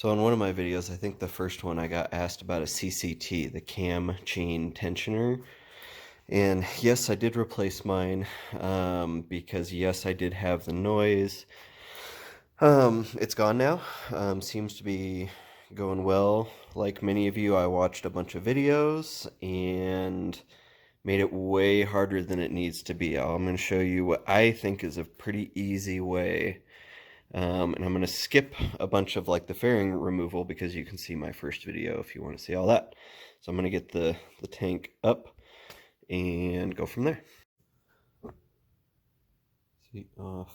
So in one of my videos, I think the first one, I got asked about a CCT, the cam chain tensioner. And yes, I did replace mine because yes, I did have the noise. It's gone now. Seems to be going well. Like many of you, I watched a bunch of videos and made it way harder than it needs to be. I'm going to show you what I think is a pretty easy way. And I'm going to skip a bunch of like the fairing removal because you can see my first video if you want to see all that. So I'm going to get the tank up and go from there. Seat off.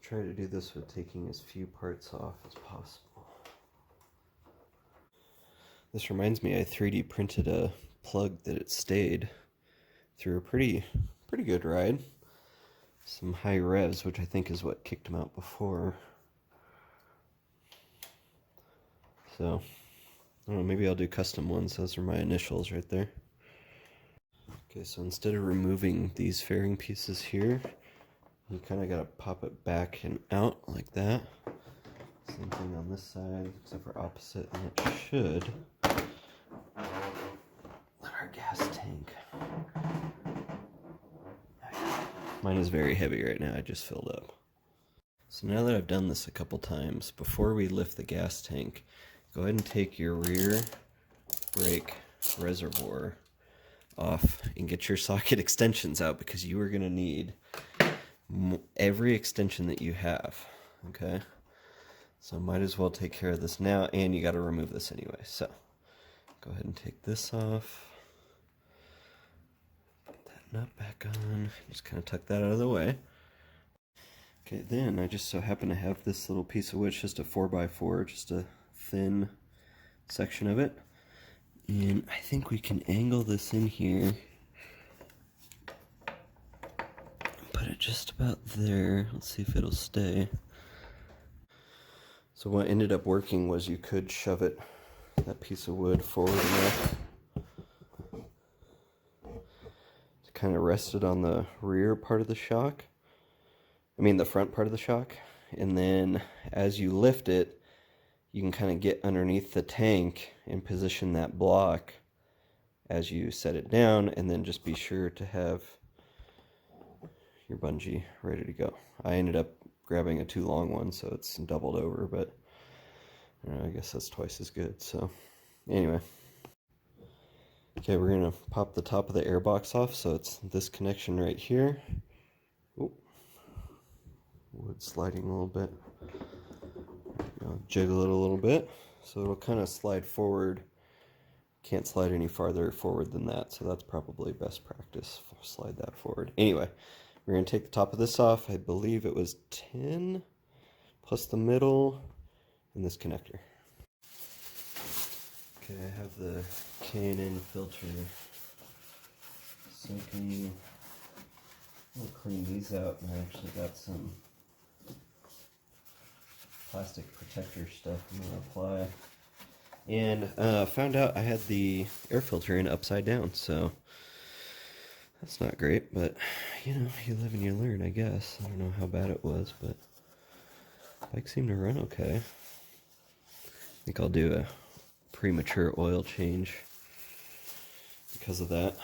Try to do this with taking as few parts off as possible. This reminds me, I 3D printed a plug that it stayed through a pretty good ride. Some high revs, which I think is what kicked him out before. So, I don't know, maybe I'll do custom ones. Those are my initials right there. Okay, so instead of removing these fairing pieces here, you kind of got to pop it back and out like that. Same thing on this side, except for opposite, and it should let our gas tank. Mine is very heavy right now, I just filled up. So now that I've done this a couple times, before we lift the gas tank, go ahead and take your rear brake reservoir off and get your socket extensions out because you are going to need every extension that you have, okay? So might as well take care of this now, and you got to remove this anyway. So go ahead and take this off. Put that nut back on. Just kind of tuck that out of the way. Okay, then I just so happen to have this little piece of wood, just a 4x4, just a thin section of it. And I think we can angle this in here. Put it just about there. Let's see if it'll stay. So what ended up working was you could shove it, that piece of wood, forward enough to kind of rest it on the rear part of the shock. I mean the front part of the shock. And then as you lift it, you can kind of get underneath the tank and position that block as you set it down, and then just be sure to have your bungee ready to go. I ended up grabbing a too long one, so it's doubled over, but I guess that's twice as good. So anyway, okay, we're gonna pop the top of the airbox off. So it's this connection right here. Ooh, wood sliding a little bit. I'll jiggle it a little bit so it'll kind of slide forward. Can't slide any farther forward than that, so that's probably best practice. Slide that forward. Anyway, we're going to take the top of this off. I believe it was 10 plus the middle and this connector. Okay, I have the K&N filter soaking. I'll clean these out, and I actually got some plastic protector stuff I'm going to apply. And found out I had the air filter in upside down, so that's not great, but you know, you live and you learn, I guess. I don't know how bad it was, but the bike seemed to run okay. I think I'll do a premature oil change because of that.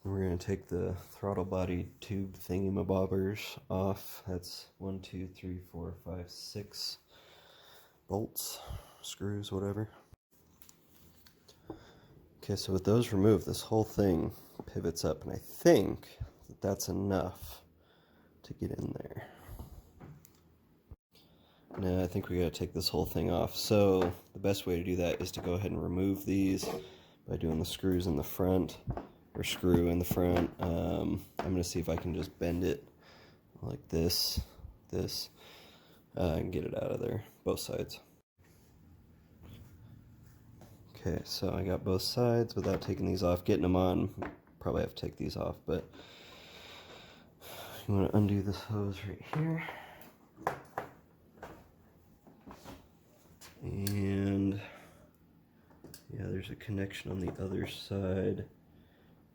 And we're going to take the throttle body tube thingamabobbers off. That's 1, 2, 3, 4, 5, 6 bolts, screws, whatever. Okay, so with those removed, this whole thing pivots up, and I think that that's enough to get in there. Now I think we got to take this whole thing off. So the best way to do that is to go ahead and remove these by doing the screws in the front, or screw in the front. I'm going to see if I can just bend it like this, and get it out of there, both sides. Okay, so I got both sides without taking these off. Getting them on, probably have to take these off, but you want to undo this hose right here. And yeah, there's a connection on the other side.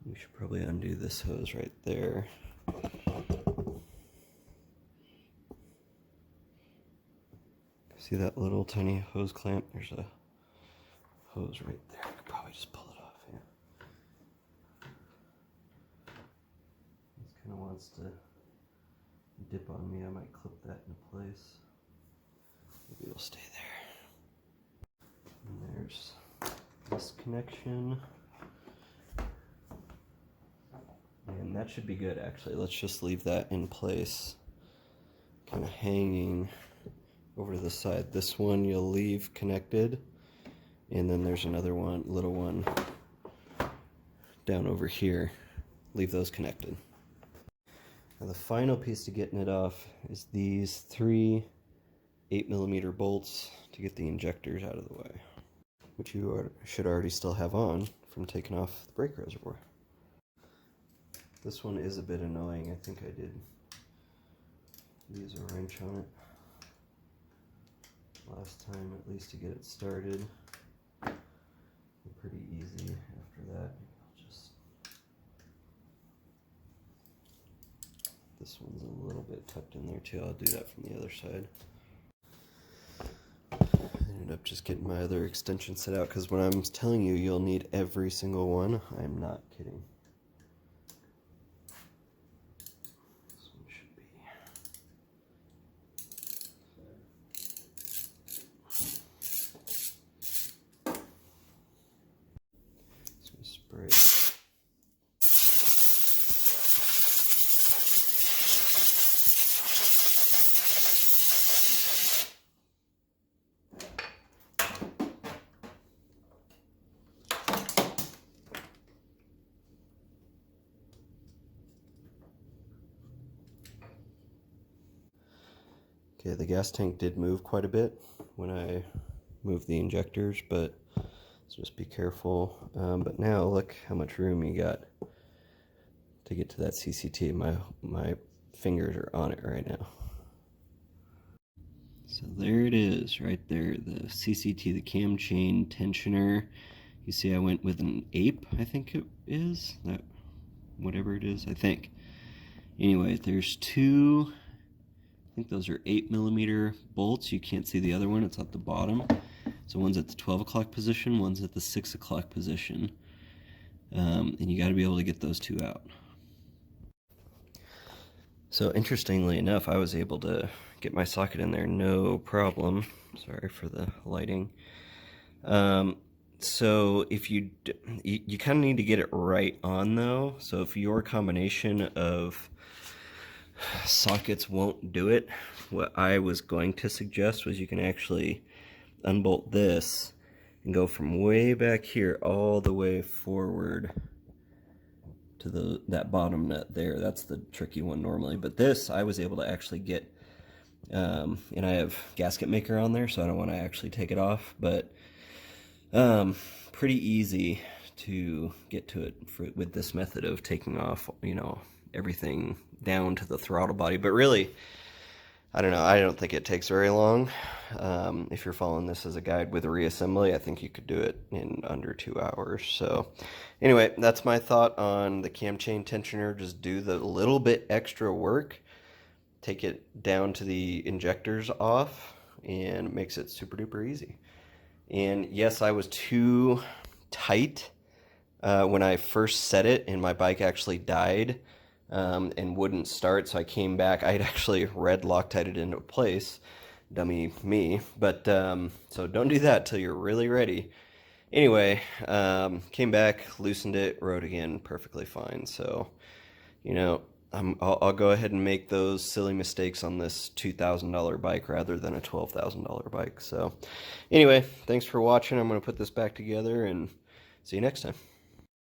We should probably undo this hose right there. See that little tiny hose clamp? There's a hose right there. I could probably just pull it off here. This kind of wants to dip on me. I might clip that into place. Maybe it'll stay there. And there's this connection. And that should be good, actually. Let's just leave that in place, kind of hanging over to the side. This one you'll leave connected, and then there's another one, little one, down over here. Leave those connected. Now the final piece to getting it off is these 3 8mm bolts to get the injectors out of the way, which you should already still have on from taking off the brake reservoir. This one is a bit annoying. I think I did use a wrench on it last time, at least to get it started. Pretty easy after that. I'll just... This one's a little bit tucked in there too. I'll do that from the other side. I ended up just getting my other extension set out because when I'm telling you you'll need every single one, I'm not kidding. Spray. Okay, the gas tank did move quite a bit when I moved the injectors, but so just be careful. But now look how much room you got to get to that CCT. My fingers are on it right now. So there it is, right there, the CCT, the cam chain tensioner. You see I went with an ape, I think it is, that whatever it is, I think. Anyway, there's 2, I think those are 8mm bolts. You can't see the other one, it's at the bottom. So one's at the 12 o'clock position, one's at the 6 o'clock position. And you got to be able to get those 2 out. So interestingly enough, I was able to get my socket in there no problem. Sorry for the lighting. So if you kind of need to get it right on though. So if your combination of sockets won't do it, what I was going to suggest was you can actually unbolt this and go from way back here all the way forward to that bottom nut there. That's the tricky one normally, but this I was able to actually get, and I have gasket maker on there, so I don't want to actually take it off, but pretty easy to get to it with this method of taking off, you know, everything down to the throttle body. But really, I don't know, I don't think it takes very long. If you're following this as a guide with a reassembly, I think you could do it in under 2 hours. So anyway, that's my thought on the cam chain tensioner. Just do the little bit extra work, take it down to the injectors off, and it makes it super duper easy. And yes, I was too tight when I first set it, and my bike actually died and wouldn't start, so I came back. I had actually red Loctited it into place, dummy me, but so don't do that till you're really ready. Anyway, came back, loosened it, rode again perfectly fine. So, you know, I'll go ahead and make those silly mistakes on this $2,000 bike rather than a $12,000 bike. So anyway, thanks for watching. I'm going to put this back together and see you next time.